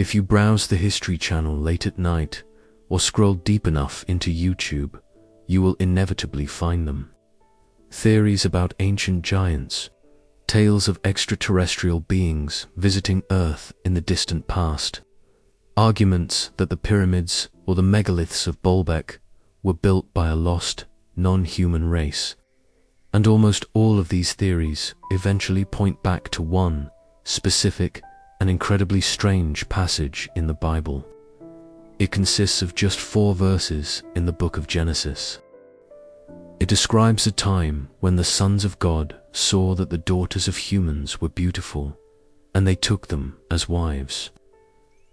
If you browse the History Channel late at night or scroll deep enough into YouTube, you will inevitably find them. Theories about ancient giants, tales of extraterrestrial beings visiting Earth in the distant past, arguments that the pyramids or the megaliths of Baalbek were built by a lost, non-human race. And almost all of these theories eventually point back to one specific and incredibly strange passage in the Bible. It consists of just 4 verses in the book of Genesis. It describes a time when the sons of God saw that the daughters of humans were beautiful, and they took them as wives.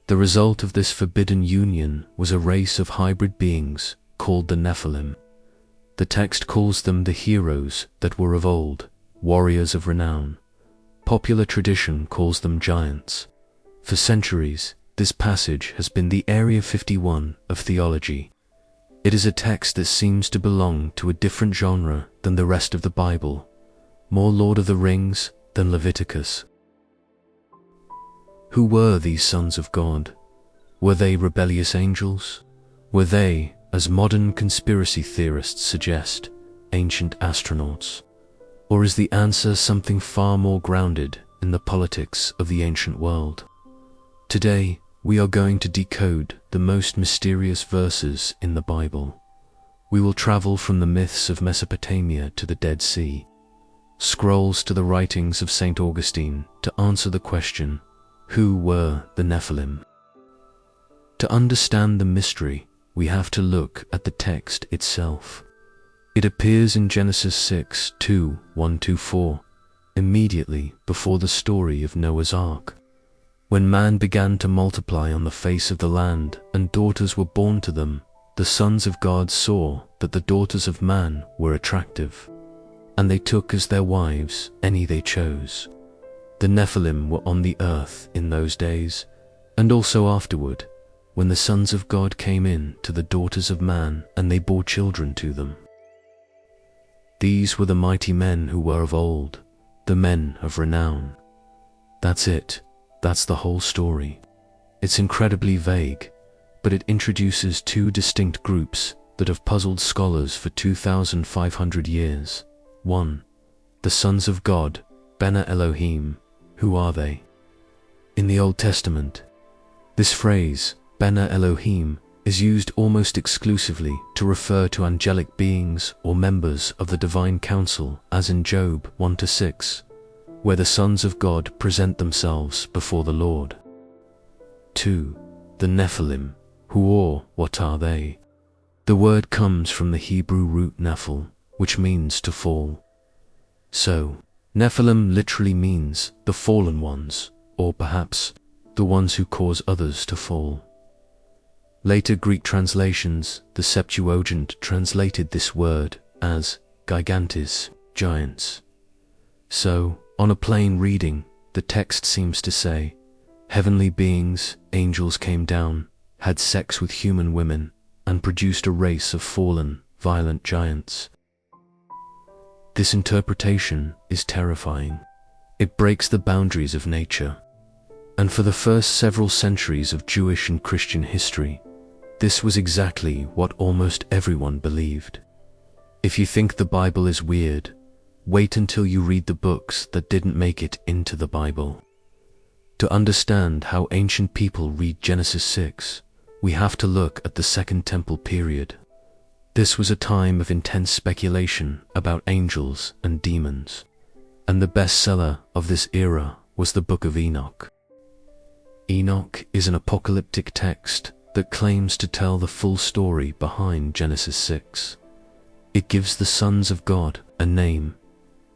The result of this forbidden union was a race of hybrid beings called the Nephilim. The text calls them the heroes that were of old, warriors of renown. Popular tradition calls them giants. For centuries, this passage has been the Area 51 of theology. It is a text that seems to belong to a different genre than the rest of the Bible, more Lord of the Rings than Leviticus. Who were these sons of God? Were they rebellious angels? Were they, as modern conspiracy theorists suggest, ancient astronauts? Or is the answer something far more grounded in the politics of the ancient world? Today, we are going to decode the most mysterious verses in the Bible. We will travel from the myths of Mesopotamia to the Dead Sea, scrolls to the writings of St. Augustine to answer the question, who were the Nephilim? To understand the mystery, we have to look at the text itself. It appears in Genesis 6:1-4, immediately before the story of Noah's Ark. When man began to multiply on the face of the land and daughters were born to them, the sons of God saw that the daughters of man were attractive, and they took as their wives any they chose. The Nephilim were on the earth in those days, and also afterward, when the sons of God came in to the daughters of man and they bore children to them. These were the mighty men who were of old, the men of renown. That's it. That's the whole story. It's incredibly vague, but it introduces 2 distinct groups that have puzzled scholars for 2,500 years. 1. The sons of God, Bena Elohim. Who are they? In the Old Testament, this phrase, Bena Elohim, is used almost exclusively to refer to angelic beings or members of the divine council, as in Job 1-6, where the sons of God present themselves before the Lord. 2. The Nephilim. Who or what are they? The word comes from the Hebrew root nephil, which means to fall. So, Nephilim literally means the fallen ones, or perhaps the ones who cause others to fall. Later Greek translations, the Septuagint, translated this word as gigantes, giants. So, on a plain reading, the text seems to say, heavenly beings, angels came down, had sex with human women, and produced a race of fallen, violent giants. This interpretation is terrifying. It breaks the boundaries of nature. And for the first several centuries of Jewish and Christian history, this was exactly what almost everyone believed. If you think the Bible is weird, wait until you read the books that didn't make it into the Bible. To understand how ancient people read Genesis 6, we have to look at the Second Temple period. This was a time of intense speculation about angels and demons, and the bestseller of this era was the Book of Enoch. Enoch is an apocalyptic text that claims to tell the full story behind Genesis 6. It gives the sons of God a name,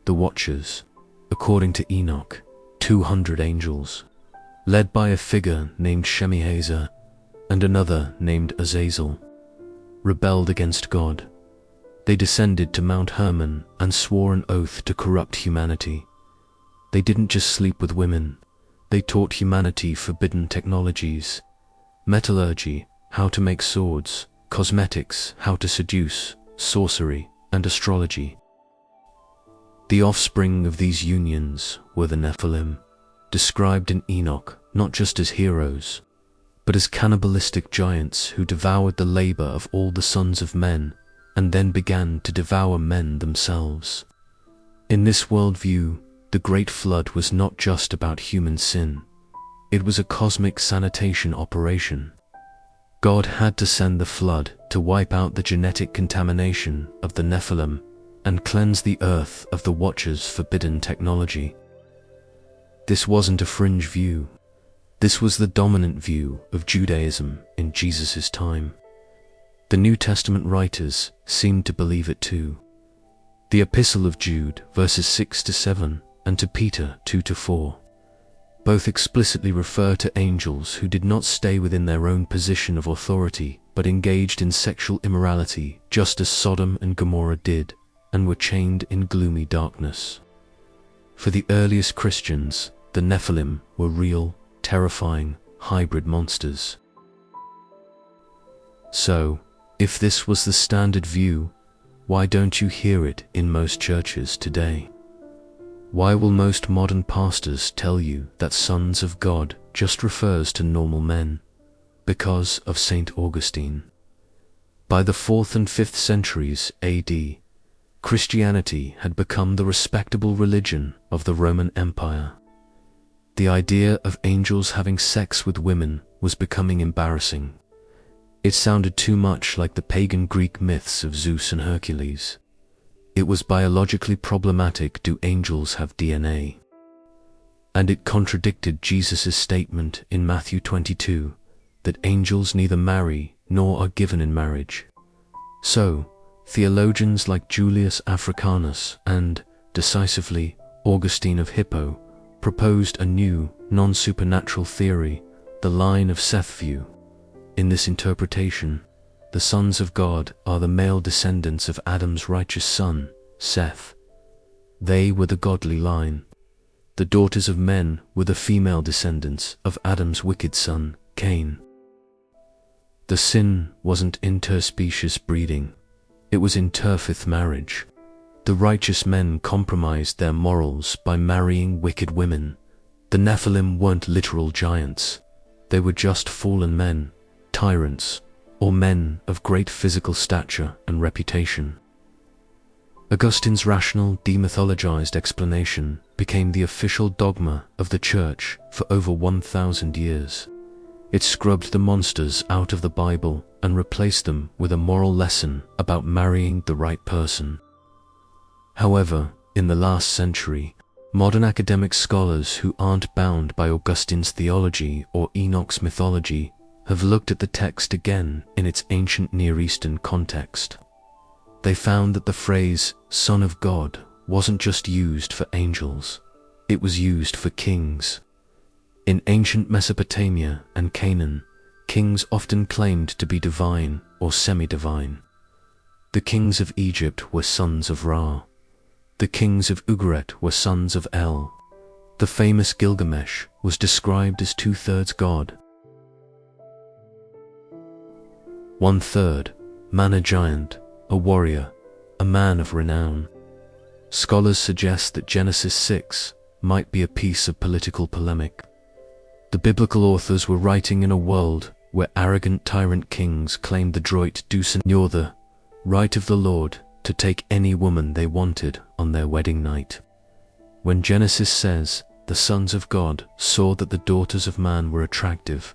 the Watchers, according to Enoch, 200 angels, led by a figure named Shemihazer and another named Azazel, rebelled against God. They descended to Mount Hermon and swore an oath to corrupt humanity. They didn't just sleep with women, they taught humanity forbidden technologies, metallurgy, how to make swords, cosmetics, how to seduce, sorcery, and astrology. The offspring of these unions were the Nephilim, described in Enoch not just as heroes, but as cannibalistic giants who devoured the labor of all the sons of men and then began to devour men themselves. In this worldview, the Great Flood was not just about human sin. It was a cosmic sanitation operation. God had to send the flood to wipe out the genetic contamination of the Nephilim and cleanse the earth of the Watcher's forbidden technology. This wasn't a fringe view. This was the dominant view of Judaism in Jesus' time. The New Testament writers seemed to believe it too. The Epistle of Jude, verses 6-7, and to Peter 2-4, both explicitly refer to angels who did not stay within their own position of authority, but engaged in sexual immorality just as Sodom and Gomorrah did, and were chained in gloomy darkness. For the earliest Christians, the Nephilim were real, terrifying, hybrid monsters. So, if this was the standard view, why don't you hear it in most churches today? Why will most modern pastors tell you that sons of God just refers to normal men? Because of St. Augustine. By the 4th and 5th centuries AD, Christianity had become the respectable religion of the Roman Empire. The idea of angels having sex with women was becoming embarrassing. It sounded too much like the pagan Greek myths of Zeus and Hercules. It was biologically problematic. Do angels have DNA? And it contradicted Jesus' statement in Matthew 22 that angels neither marry nor are given in marriage. So, theologians like Julius Africanus and, decisively, Augustine of Hippo proposed a new, non-supernatural theory, the line of Seth view. In this interpretation, the sons of God are the male descendants of Adam's righteous son, Seth. They were the godly line. The daughters of men were the female descendants of Adam's wicked son, Cain. The sin wasn't interspecies breeding, it was interfaith marriage. The righteous men compromised their morals by marrying wicked women. The Nephilim weren't literal giants. They were just fallen men, tyrants, or men of great physical stature and reputation. Augustine's rational, demythologized explanation became the official dogma of the Church for over 1,000 years. It scrubbed the monsters out of the Bible and replaced them with a moral lesson about marrying the right person. However, in the last century, modern academic scholars who aren't bound by Augustine's theology or Enoch's mythology have looked at the text again in its ancient Near Eastern context. They found that the phrase, Son of God, wasn't just used for angels, it was used for kings. In ancient Mesopotamia and Canaan, kings often claimed to be divine or semi-divine. The kings of Egypt were sons of Ra. The kings of Ugarit were sons of El. The famous Gilgamesh was described as 2/3 God. 1/3, man a giant, a warrior, a man of renown. Scholars suggest that Genesis 6 might be a piece of political polemic. The biblical authors were writing in a world where arrogant tyrant kings claimed the droit du Seigneur, the right of the Lord, to take any woman they wanted on their wedding night. When Genesis says, the sons of God saw that the daughters of man were attractive,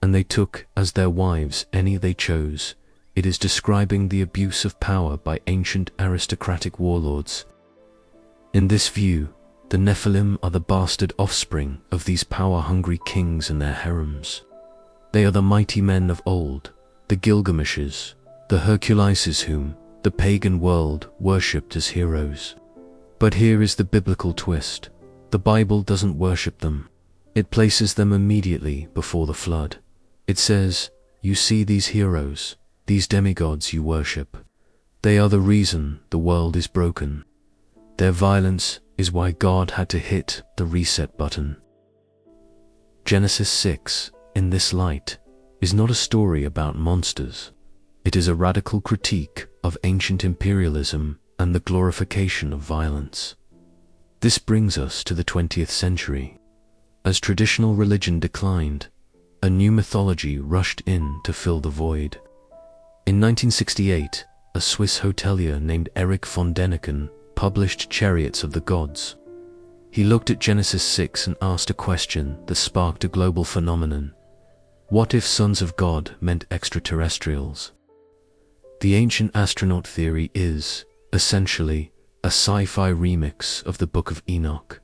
and they took as their wives any they chose, it is describing the abuse of power by ancient aristocratic warlords. In this view, the Nephilim are the bastard offspring of these power-hungry kings and their harems. They are the mighty men of old, the Gilgameshes, the Herculeses whom the pagan world worshipped as heroes. But here is the biblical twist. The Bible doesn't worship them. It places them immediately before the flood. It says, you see these heroes, these demigods you worship. They are the reason the world is broken. Their violence is why God had to hit the reset button. Genesis 6, in this light, is not a story about monsters. It is a radical critique of ancient imperialism and the glorification of violence. This brings us to the 20th century. As traditional religion declined, a new mythology rushed in to fill the void. In 1968, a Swiss hotelier named Erich von Däniken published Chariots of the Gods. He looked at Genesis 6 and asked a question that sparked a global phenomenon. What if sons of God meant extraterrestrials? The ancient astronaut theory is, essentially, a sci-fi remix of the Book of Enoch.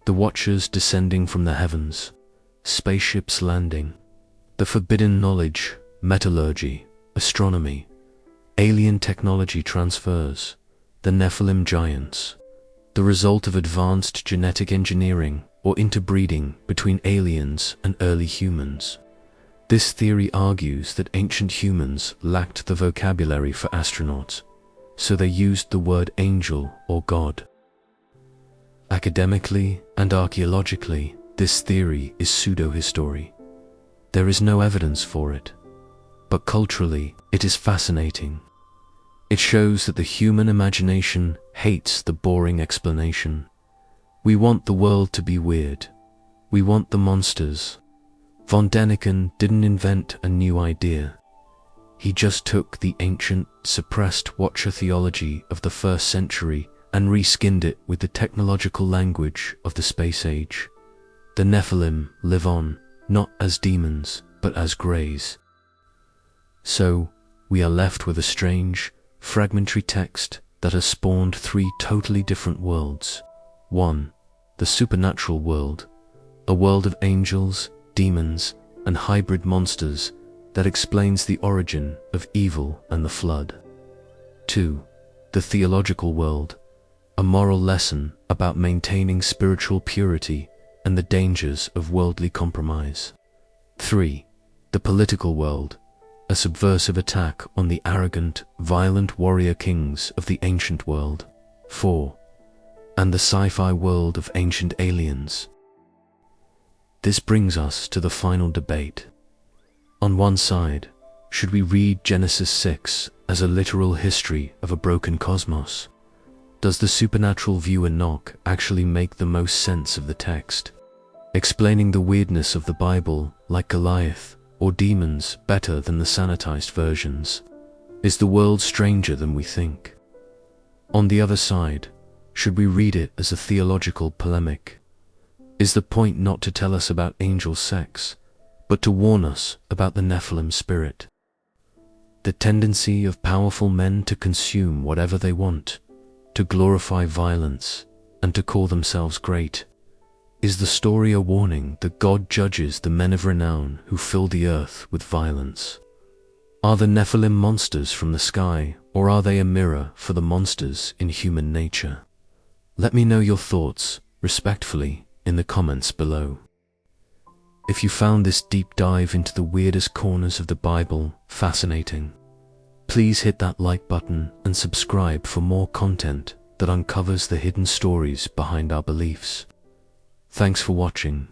The Watchers descending from the heavens, spaceships landing, the forbidden knowledge, metallurgy, astronomy, alien technology transfers, the Nephilim giants, the result of advanced genetic engineering or interbreeding between aliens and early humans. This theory argues that ancient humans lacked the vocabulary for astronauts, so they used the word angel or God. Academically and archaeologically, this theory is pseudo-history. There is no evidence for it, but culturally it is fascinating. It shows that the human imagination hates the boring explanation. We want the world to be weird. We want the monsters. Von Däniken didn't invent a new idea. He just took the ancient, suppressed Watcher theology of the 1st century and reskinned it with the technological language of the space age. The Nephilim live on, not as demons, but as greys. So, we are left with a strange, fragmentary text that has spawned 3 totally different worlds. 1. The supernatural world, a world of angels, demons, and hybrid monsters that explains the origin of evil and the flood. 2. The theological world, a moral lesson about maintaining spiritual purity and the dangers of worldly compromise. 3. The political world, a subversive attack on the arrogant, violent warrior kings of the ancient world. 4. And the sci-fi world of ancient aliens. This brings us to the final debate. On one side, should we read Genesis 6 as a literal history of a broken cosmos? Does the supernatural view Enoch actually make the most sense of the text, explaining the weirdness of the Bible like Goliath, or demons better than the sanitized versions? Is the world stranger than we think? On the other side, should we read it as a theological polemic? Is the point not to tell us about angel sex, but to warn us about the Nephilim spirit? The tendency of powerful men to consume whatever they want, to glorify violence, and to call themselves great. Is the story a warning that God judges the men of renown who fill the earth with violence? Are the Nephilim monsters from the sky, or are they a mirror for the monsters in human nature? Let me know your thoughts, respectfully, in the comments below. If you found this deep dive into the weirdest corners of the Bible fascinating, please hit that like button and subscribe for more content that uncovers the hidden stories behind our beliefs. Thanks for watching.